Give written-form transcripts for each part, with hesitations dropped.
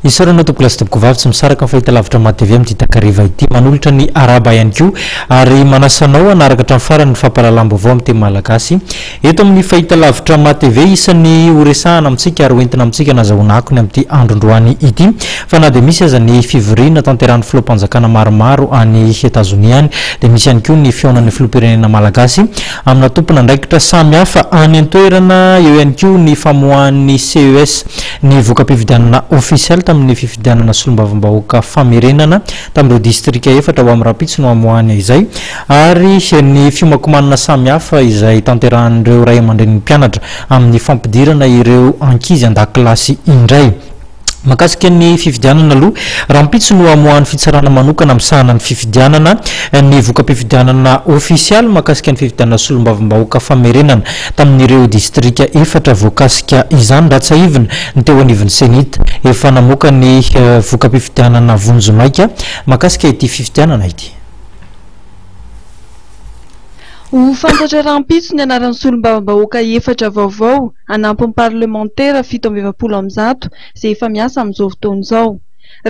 Isarana to class topko vavy tsy misaraka fahita lavitra matv amin'ny takariva ity manolotra ny araba ihany koa ary manasanao anaraka hatramin'ny farany fampahalalam-baovao amin'ny teny malagasy eto amin'ny fahita lavitra matv isan'ny horesahana amintsika ary hoentina amintsika nazahoana akony amin'ity androndroany ity fa na dia misy aza ny fivoriana tanteran'ny filoham-panjakana maromaro any Etazonia any dia misy ihany koa ny fihaonan'ny filoham-pirenena malagasy amina tompona andraikitra samy hafa any an-toerana eo ihany koa ny famoahan'ny CES ny voka-pifidianana ofisialy tamin'ny fifidianana solombavambahoaka famerenana tamin'ireo distrika efatra ho amin'ny rapitsy no amoahany izay ary ny fiomakomanana samy hafa izay tanterahan'ireo ray aman-dren'ny mpianatra amin'ny fampidirana ireo ankizy an-dakilasy indray makasika ny fifidianana aloha raha mpitsy no amoahan'ny fitsarana manokana amsahana ny fifidianana ny voka-pifidianana ofisialy makasika ny fifidianana solombavambahoaka famerenana tamin'ireo distrika efatra voakasika izany ratsaivina ny teo anivon'ny senita efa namoaka ny voka-pifidianana vonjomaika makasika ity fifidianana ity Ho fantatra rahampitso ny anaran'ny solombavambahoaka efatra vaovao anampin'ny parlementaire 720 izay efa miasa amin'izao fotoana izao.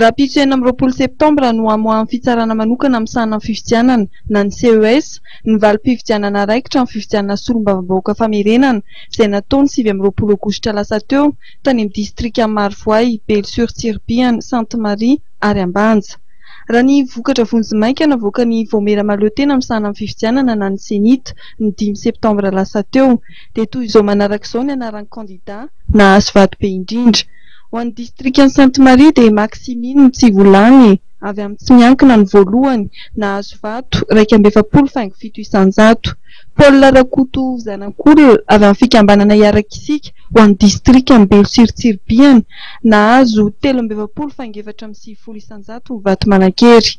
Rahampitso 9 septambra no amoahan'ny fitsarana manokana amin'ny sahanan'ny fifidianana na ny CES ny valim-pifidianana raikitra amin'ny fifidianana solombavambahoaka famerenana izay nataony 20 aogositra lasa teo tany amin'ny distrika Marovoay, Belle-sur-Tirpiana, Sainte-Marie ary Ambanja. Raha ny vokatra vonjomaika navoaka ny voamera mahaleo tena amin'ny sahanan'ny fifidianana na ny senita ny 5 septambra lasa teo dia toy izao manarak'izao ny anaran'ny kandida nahazo vato be indrindra. Ho an'ny distrikan'ny Sainte-Marie dia Maximine Tsivolany avy amin'ny tsy miankina ny voalohany nahazo vato 127,700. Paul Rakoto Zanak'olona avy amin'ny fikambanana Iarakisika ho an'ny distrikan'ny Belle-sur-Tirpiana nahazo 13,400 vato manakery.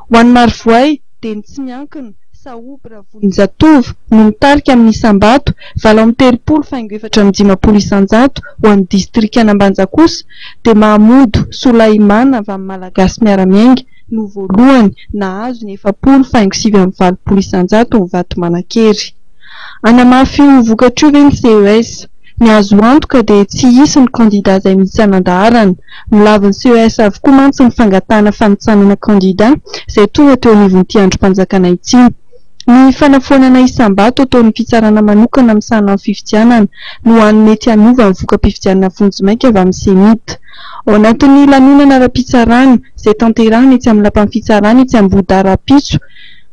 Ho an'ny Marovoay dia ny tsy miankina Saobra Vonjatova no mitarika amin'ny Sambato 13,450 ho an'ny distrikana Ambanja kosa dia Mahamodo Solaimana avy amin'ny Malagasy miaramiainga no voalohany nahazo ny 4,720 vato manakery. Anamafy ho vokatr'io ny CES niazo antoka dia tsy hisy ny kandida izay misy anandaharana. Milavin'ny CES avokoa mantsy ny fangatahana fanitsanana kandida izay tonga teo anivon'ity androm-panjakana ity. Ny fanafoanana Isambato ataon'ny fitsarana manokana amin'ny sahanan'ny fifidianana no an'ny mety hanova ny voka-pifidianana vonjomaika avy amin'ny senita. Ao anatin'ny lanonana ara-pitsarana izay tanterahina etsy amin'ny lapan'ny fitsarana etsy Ambodara Rahampitso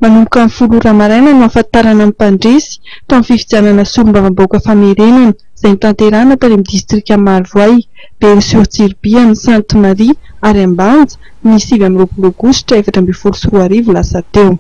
manomboka amin'ny 10 maraina no ahafantarana ny mpandresy tao amin'ny fifidianana solombavambahoaka famerenana izay nitanterahina tany amin'ny distrika Marovoay, Belle-sur-Tirpiana, Sainte-Marie ary Ambanja ny 7 aogositra 2024 lasa teo.